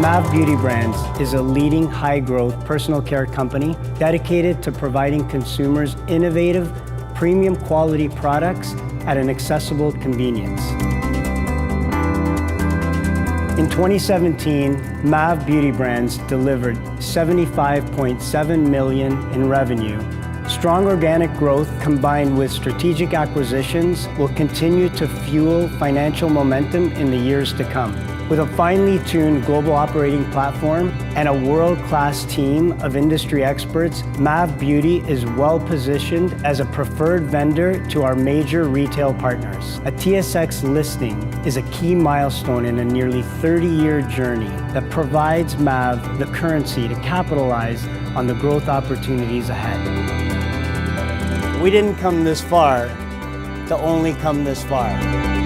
MAV Beauty Brands is a leading high-growth personal care company dedicated to providing consumers innovative, premium quality products at an accessible convenience. In 2017, MAV Beauty Brands delivered $75.7 million in revenue. Strong organic growth combined with strategic acquisitions will continue to fuel financial momentum in the years to come. With a finely tuned global operating platform and a world-class team of industry experts, MAV Beauty is well-positioned as a preferred vendor to our major retail partners. A TSX listing is a key milestone in a nearly 30-year journey that provides MAV the currency to capitalize on the growth opportunities ahead. We didn't come this far to only come this far.